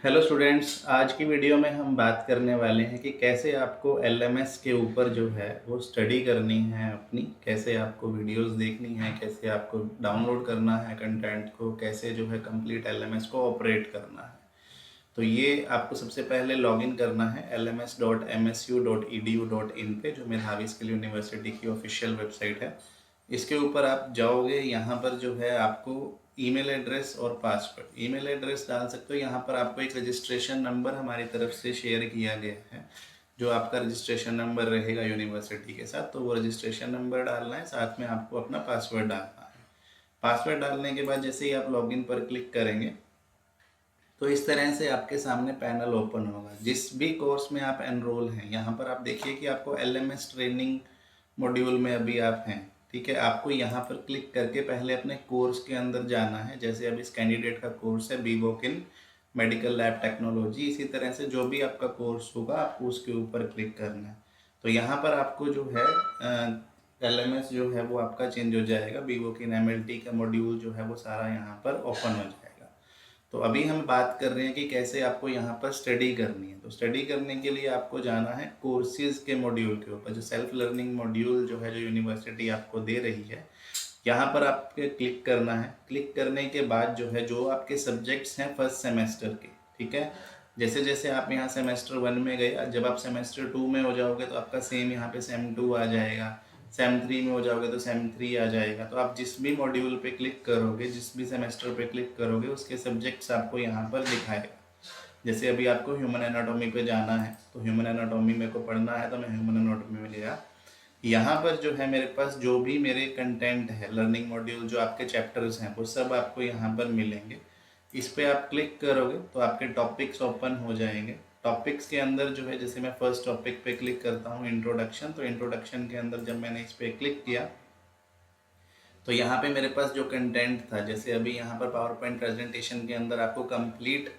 Hello students, आज की video में हम बात करने वाले हैं कि कैसे आपको एलएमएस के ऊपर जो है वो स्टडी करनी है अपनी, कैसे आपको वीडियोस देखनी है, कैसे आपको डाउनलोड करना है कंटेंट को, कैसे जो है कंप्लीट एलएमएस को ऑपरेट करना है। तो ये आपको सबसे पहले लॉगिन करना है lms.msu.edu.in पे, जो मेधावी स्किल यूनिवर्सिटी की ऑफिशियल वेबसाइट है। इसके ऊपर आप जाओगे, यहाँ पर जो है आपको ईमेल एड्रेस और पासवर्ड, ईमेल एड्रेस डाल सकते हो। यहाँ पर आपको एक रजिस्ट्रेशन नंबर हमारी तरफ से शेयर किया गया है, जो आपका रजिस्ट्रेशन नंबर रहेगा यूनिवर्सिटी के साथ, तो वो रजिस्ट्रेशन नंबर डालना है, साथ में आपको अपना पासवर्ड डालना है। पासवर्ड डालने के बाद जैसे ही आप लॉगिन पर क्लिक करेंगे तो इस तरह से आपके सामने पैनल ओपन होगा। जिस भी कोर्स में आप एनरोल हैं, यहाँ पर आप देखिए कि आपको एलएमएस ट्रेनिंग मॉड्यूल में अभी आप हैं, ठीक है। आपको यहाँ पर क्लिक करके पहले अपने कोर्स के अंदर जाना है। जैसे अब इस कैंडिडेट का कोर्स है बीवोक इन मेडिकल लैब टेक्नोलॉजी, इसी तरह से जो भी आपका कोर्स होगा आपको उसके ऊपर क्लिक करना है। तो यहाँ पर आपको जो है एलएमएस जो है वो आपका चेंज हो जाएगा, बीवोक इन एमएलटी का मॉड्यूल जो है वो सारा यहाँ पर ओपन हो जाएगा। तो अभी हम बात कर रहे हैं कि कैसे आपको यहाँ पर स्टडी करनी है। तो स्टडी करने के लिए आपको जाना है कोर्सेज के मॉड्यूल के ऊपर, जो सेल्फ लर्निंग मॉड्यूल जो है, जो यूनिवर्सिटी आपको दे रही है, यहाँ पर आपके क्लिक करना है। क्लिक करने के बाद जो है, जो आपके सब्जेक्ट्स हैं फर्स्ट सेमेस्टर के, ठीक है, जैसे जैसे आप यहाँ सेमेस्टर 1 में गए, जब आप सेमेस्टर 2 में हो जाओगे तो आपका सेम यहाँ पे सेम 2 आ जाएगा, सेम 3 में हो जाओगे तो सेम 3 आ जाएगा। तो आप जिस भी मॉड्यूल पे क्लिक करोगे, जिस भी सेमेस्टर पे क्लिक करोगे, उसके सब्जेक्ट्स आपको यहाँ पर दिखाएगा। जैसे अभी आपको ह्यूमन एनाटॉमी पे जाना है, तो ह्यूमन एनाटॉमी मेरे को पढ़ना है, तो मैं ह्यूमन एनाटॉमी में गया। यहाँ पर जो है मेरे पास जो भी मेरे कंटेंट है, लर्निंग मॉड्यूल जो आपके चैप्टर्स हैं, वो सब आपको यहाँ पर मिलेंगे। इस पे आप क्लिक करोगे तो आपके टॉपिक्स ओपन हो जाएंगे। टॉपिक्स के अंदर जो है, जैसे मैं फर्स्ट टॉपिक पे क्लिक करता हूँ इंट्रोडक्शन, तो इंट्रोडक्शन के अंदर जब मैंने इस पर क्लिक किया तो यहाँ पे मेरे पास जो कंटेंट था, जैसे अभी यहाँ पर पावर पॉइंट प्रेजेंटेशन के अंदर आपको कंप्लीट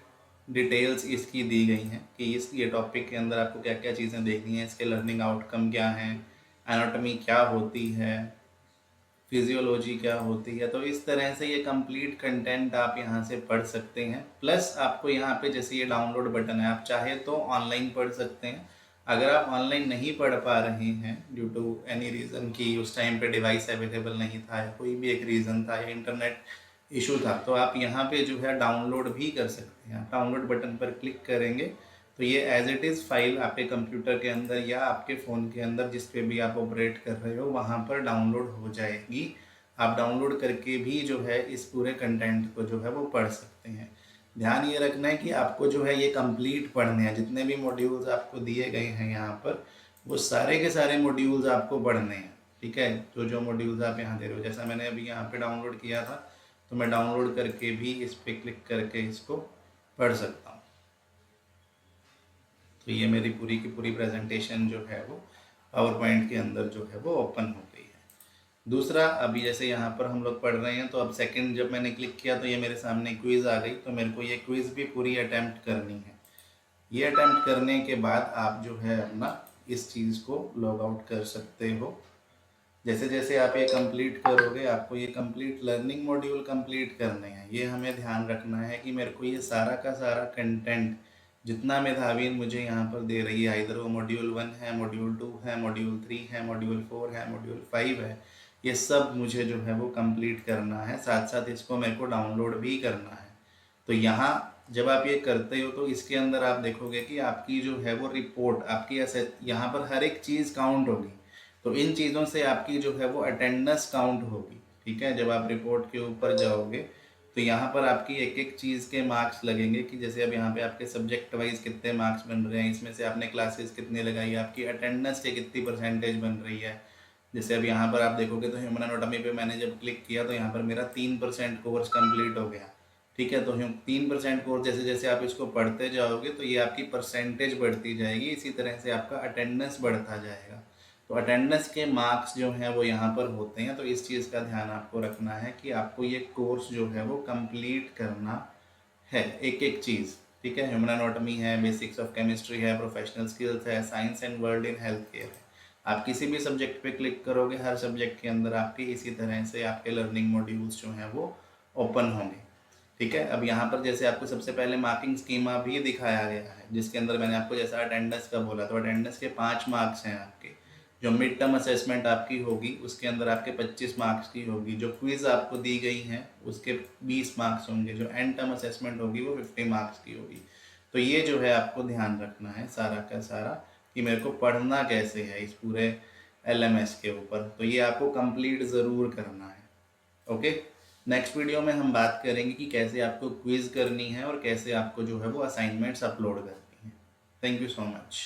डिटेल्स इसकी दी गई हैं कि इस ये टॉपिक के अंदर आपको क्या क्या चीज़ें देखनी है, इसके लर्निंग आउटकम क्या हैं, एनाटॉमी क्या होती है, फिजियोलॉजी क्या होती है। तो इस तरह से ये कंप्लीट कंटेंट आप यहाँ से पढ़ सकते हैं। प्लस आपको यहाँ पे जैसे ये डाउनलोड बटन है, आप चाहे तो ऑनलाइन पढ़ सकते हैं। अगर आप ऑनलाइन नहीं पढ़ पा रहे हैं ड्यू टू एनी रीज़न, कि उस टाइम पे डिवाइस अवेलेबल नहीं था या कोई भी एक रीज़न था या इंटरनेट इशू था, तो आप यहाँ पे जो है डाउनलोड भी कर सकते हैं। आप डाउनलोड बटन पर क्लिक करेंगे तो ये एज इट इज़ फाइल आपके कंप्यूटर के अंदर या आपके फ़ोन के अंदर, जिस पे भी आप ऑपरेट कर रहे हो, वहाँ पर डाउनलोड हो जाएगी। आप डाउनलोड करके भी जो है इस पूरे कंटेंट को जो है वो पढ़ सकते हैं। ध्यान ये रखना है कि आपको जो है ये कंप्लीट पढ़ने हैं। जितने भी मॉड्यूल्स आपको दिए गए हैं यहाँ पर, वो सारे के सारे मॉड्यूल्स आपको पढ़ने हैं, ठीक है। जो जो मॉड्यूल्स आप यहाँ दे रहे हो, जैसा मैंने अभी यहाँ पे डाउनलोड किया था, तो मैं डाउनलोड करके भी इस पर क्लिक करके इसको पढ़ सकता हूँ। तो ये मेरी पूरी की पूरी प्रेजेंटेशन जो है वो पावर पॉइंट के अंदर जो है वो ओपन हो गई है। दूसरा, अभी जैसे यहाँ पर हम लोग पढ़ रहे हैं, तो अब सेकंड जब मैंने क्लिक किया तो ये मेरे सामने क्विज़ आ गई। तो मेरे को ये क्विज़ भी पूरी अटैम्प्ट करनी है। ये अटैम्प्ट करने के बाद आप जो है अपना इस चीज़ को लॉग आउट कर सकते हो। जैसे जैसे आप ये कंप्लीट करोगे, आपको ये कंप्लीट लर्निंग मॉड्यूल कंप्लीट करने हैं। ये हमें ध्यान रखना है कि मेरे को ये सारा का सारा कंटेंट जितना मेधावीन मुझे यहाँ पर दे रही है, इधर वो मॉड्यूल 1 है, मॉड्यूल 2 है, मॉड्यूल 3 है, मॉड्यूल 4 है, मॉड्यूल 5 है, ये सब मुझे जो है वो कंप्लीट करना है। साथ साथ इसको मेरे को डाउनलोड भी करना है। तो यहाँ जब आप ये करते हो तो इसके अंदर आप देखोगे कि आपकी जो है वो रिपोर्ट, आपकी ऐसे यहाँ पर हर एक चीज़ काउंट होगी। तो इन चीज़ों से आपकी जो है वो अटेंडेंस काउंट होगी, ठीक है। जब आप रिपोर्ट के ऊपर जाओगे तो यहाँ पर आपकी एक एक चीज़ के मार्क्स लगेंगे, कि जैसे अब यहाँ पे आपके सब्जेक्ट वाइज कितने मार्क्स बन रहे हैं, इसमें से आपने क्लासेस कितने लगाई, आपकी अटेंडेंस के कितनी परसेंटेज बन रही है। जैसे अब यहाँ पर आप देखोगे तो ह्यूमन एनाटॉमी पे मैंने जब क्लिक किया तो यहाँ पर मेरा 3% कोर्स कंप्लीट हो गया, ठीक है। तो 3% कोर्स, जैसे जैसे आप इसको पढ़ते जाओगे तो ये आपकी परसेंटेज बढ़ती जाएगी, इसी तरह से आपका अटेंडेंस बढ़ता जाएगा। तो अटेंडेंस के मार्क्स जो हैं वो यहाँ पर होते हैं। तो इस चीज़ का ध्यान आपको रखना है कि आपको ये कोर्स जो है वो कंप्लीट करना है, एक एक चीज़, ठीक है। ह्यूमन एनाटॉमी है, बेसिक्स ऑफ केमिस्ट्री है, प्रोफेशनल स्किल्स है, science and world in health care है। आप किसी भी सब्जेक्ट पे क्लिक करोगे, हर सब्जेक्ट के अंदर आपके इसी तरह से आपके लर्निंग मॉड्यूल्स जो हैं वो ओपन होंगे, ठीक है। अब यहाँ पर जैसे आपको सबसे पहले मार्किंग स्कीमा भी दिखाया गया है, जिसके अंदर मैंने आपको जैसा अटेंडेंस का बोला, तो अटेंडेंस के 5 मार्क्स हैं आपके। जो मिड टर्म असेसमेंट आपकी होगी उसके अंदर आपके 25 मार्क्स की होगी। जो क्विज़ आपको दी गई हैं उसके 20 मार्क्स होंगे। जो एंड टर्म असेसमेंट होगी वो 50 मार्क्स की होगी। तो ये जो है आपको ध्यान रखना है सारा का सारा, कि मेरे को पढ़ना कैसे है इस पूरे LMS के ऊपर। तो ये आपको कंप्लीट ज़रूर करना है। ओके, नेक्स्ट वीडियो में हम बात करेंगे कि कैसे आपको क्विज़ करनी है और कैसे आपको जो है वो असाइनमेंट्स अपलोड करनी है। Thank you so much.